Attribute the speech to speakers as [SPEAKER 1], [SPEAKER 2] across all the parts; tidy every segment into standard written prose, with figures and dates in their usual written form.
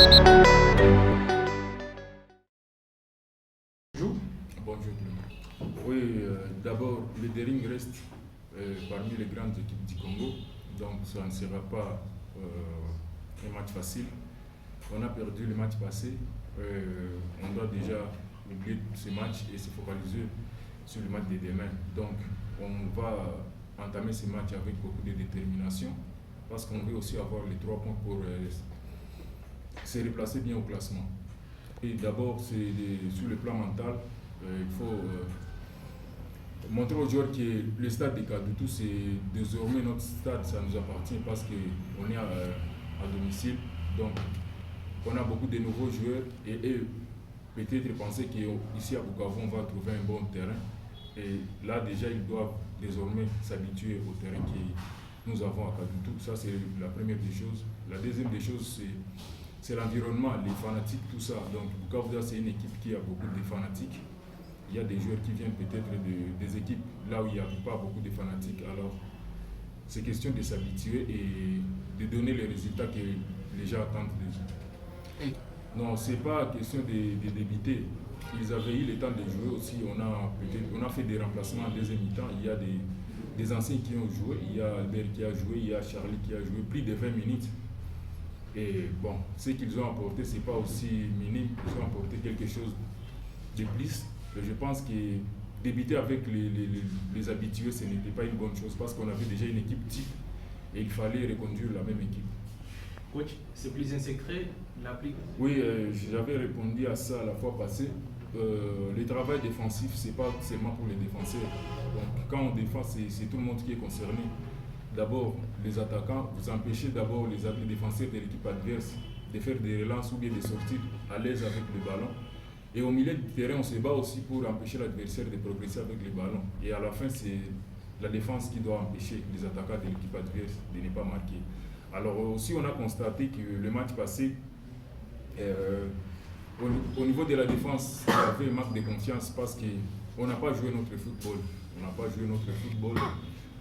[SPEAKER 1] Bonjour.
[SPEAKER 2] Bonjour. Oui, d'abord, le Dering reste parmi les grandes équipes du Congo, donc ça ne sera pas un match facile. On a perdu le match passé, on doit déjà oublier ce match et se focaliser sur le match de demain. Donc, on va entamer ce match avec beaucoup de détermination parce qu'on veut aussi avoir les 3 points pour se replacer bien au classement. Et d'abord, sur le plan mental, il faut montrer aux joueurs que le stade de Kadutu, c'est désormais notre stade, ça nous appartient parce qu'on est à domicile. Donc, on a beaucoup de nouveaux joueurs et eux, peut-être penser qu'ici à Bukavu, on va trouver un bon terrain. Et là, déjà, ils doivent désormais s'habituer au terrain que nous avons à Kadutu. Ça, c'est la première des choses. La deuxième des choses, c'est l'environnement, les fanatiques, tout ça. Donc, Bukavu, c'est une équipe qui a beaucoup de fanatiques. Il y a des joueurs qui viennent peut-être des équipes là où il n'y a pas beaucoup de fanatiques. Alors, c'est question de s'habituer et de donner les résultats que les gens attendent déjà. Non, ce n'est pas question de débiter. Ils avaient eu le temps de jouer aussi. On a fait des remplacements en deuxième mi-temps. Il y a des anciens qui ont joué. Il y a Albert qui a joué, il y a Charlie qui a joué plus de 20 minutes. Et bon, ce qu'ils ont apporté, ce n'est pas aussi minime. Ils ont apporté quelque chose de plus. Et je pense que débuter avec les habitués, ce n'était pas une bonne chose parce qu'on avait déjà une équipe type et il fallait reconduire la même équipe.
[SPEAKER 1] Coach, c'est plus un secret, l'applique?
[SPEAKER 2] Oui, j'avais répondu à ça la fois passée. Le travail défensif, ce n'est pas seulement pour les défenseurs. Donc, quand on défend, c'est tout le monde qui est concerné. D'abord, les attaquants, vous empêchez d'abord les défenseurs de l'équipe adverse de faire des relances ou bien de sortir à l'aise avec le ballon. Et au milieu du terrain, on se bat aussi pour empêcher l'adversaire de progresser avec le ballon. Et à la fin, c'est la défense qui doit empêcher les attaquants de l'équipe adverse de ne pas marquer. Alors aussi, on a constaté que le match passé, au niveau de la défense, il y avait un manque de confiance parce qu'on n'a pas joué notre football. On n'a pas joué notre football.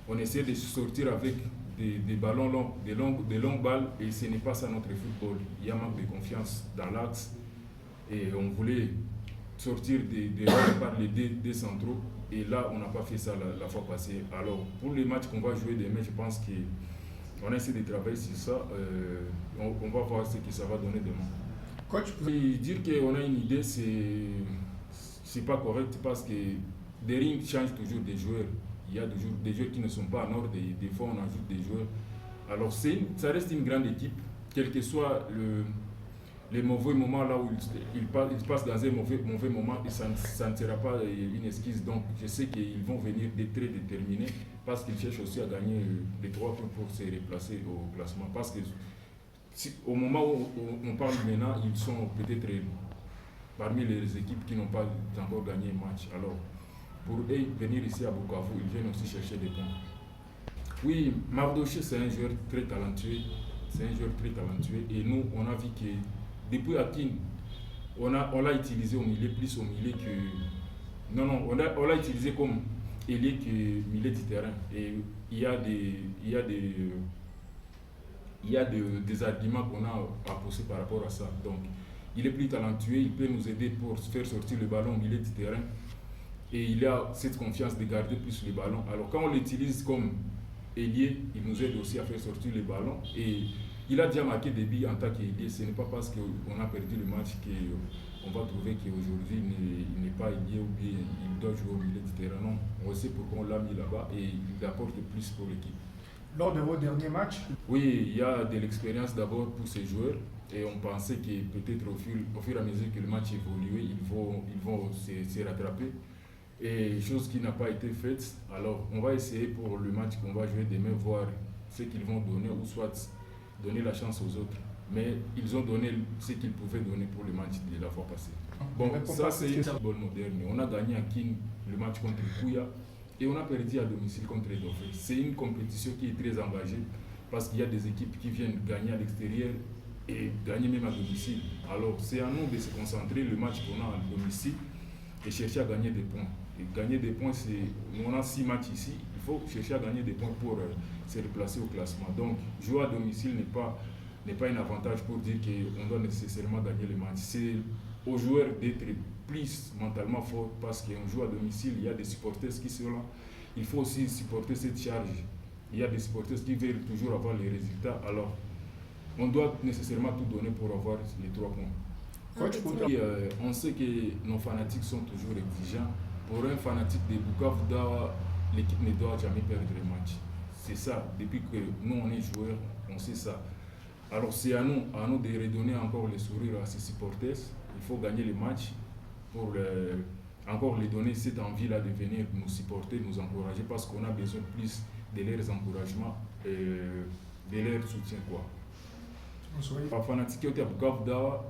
[SPEAKER 2] On essaie de sortir avec des ballons longs, des longues balles, et ce n'est pas ça notre football. Il y a un manque de confiance dans l'axe. Et on voulait sortir par les deux centraux. Et là, on n'a pas fait ça la fois passée. Alors, pour les matchs qu'on va jouer demain, je pense qu'on a essayé de travailler sur ça. On va voir ce que ça va donner demain.
[SPEAKER 1] Coach,
[SPEAKER 2] Et dire qu'on a une idée, c'est pas correct parce que Dering change toujours des joueurs. Il y a toujours des joueurs qui ne sont pas en ordre. Des fois, on ajoute des joueurs. Alors, ça reste une grande équipe, quel que soit les mauvais moments là où ils passent dans un mauvais moment, et ça ne sera pas une excuse. Donc je sais qu'ils vont venir très déterminés parce qu'ils cherchent aussi à gagner les 3 points pour se replacer au classement. Parce que au moment où on parle maintenant, ils sont peut-être parmi les équipes qui n'ont pas encore gagné un match. Alors pour eux, venir ici à Bukavu, ils viennent aussi chercher des points. Oui, Mardoché, c'est un joueur très talentueux. C'est un joueur très talentueux et nous, on a vu que depuis Akin, on l'a utilisé au milieu, plus au milieu que... Non, on l'a utilisé comme ailier que milieu du terrain. Et il y a des arguments qu'on a à poser par rapport à ça. Donc, il est plus talentueux, il peut nous aider pour faire sortir le ballon au milieu du terrain. Et il a cette confiance de garder plus le ballon. Alors, quand on l'utilise comme ailier, il nous aide aussi à faire sortir le ballon. Et il a déjà marqué des buts en tant qu'ailier. Ce n'est pas parce qu'on a perdu le match qu'on va trouver qu'aujourd'hui il n'est pas ailier ou bien il doit jouer au milieu du terrain. Non, on sait pourquoi on l'a mis là-bas et il apporte plus pour l'équipe.
[SPEAKER 1] Lors de vos derniers matchs?
[SPEAKER 2] Oui, il y a de l'expérience d'abord pour ces joueurs et on pensait que peut-être au fur et à mesure que le match évolue, ils vont se rattraper. Et chose qui n'a pas été faite. Alors on va essayer pour le match qu'on va jouer demain, voir ce qu'ils vont donner ou soit donner la chance aux autres. Mais ils ont donné ce qu'ils pouvaient donner pour le match de la fois passée. Bon, ça c'est un football moderne. On a gagné à Kin le match contre Kouya et on a perdu à domicile contre Dofé. C'est une compétition qui est très engagée parce qu'il y a des équipes qui viennent gagner à l'extérieur et gagner même à domicile. Alors c'est à nous de se concentrer le match qu'on a à domicile et chercher à gagner des points. Et gagner des points, on a 6 matchs ici, il faut chercher à gagner des points pour se replacer au classement. Donc jouer à domicile n'est pas n'est pas un avantage pour dire qu'on doit nécessairement gagner le match. C'est aux joueurs d'être plus mentalement forts parce qu'on joue à domicile, il y a des supporters qui sont là. Il faut aussi supporter cette charge. Il y a des supporters qui veulent toujours avoir les résultats. Alors, on doit nécessairement tout donner pour avoir les 3 points.
[SPEAKER 1] Coach,
[SPEAKER 2] on sait que nos fanatiques sont toujours exigeants. Pour un fanatique de Bukavu Dawa, l'équipe ne doit jamais perdre les matchs. C'est ça. Depuis que nous, on est joueurs, on sait ça. Alors, c'est à nous de redonner encore le sourire à ces supporters. Il faut gagner les matchs pour encore les donner cette envie-là de venir nous supporter, nous encourager, parce qu'on a besoin plus de leurs encouragements et de leur soutien. Quoi.
[SPEAKER 1] Bonsoir.
[SPEAKER 2] Fanatique qui est à Bukavu Dawa,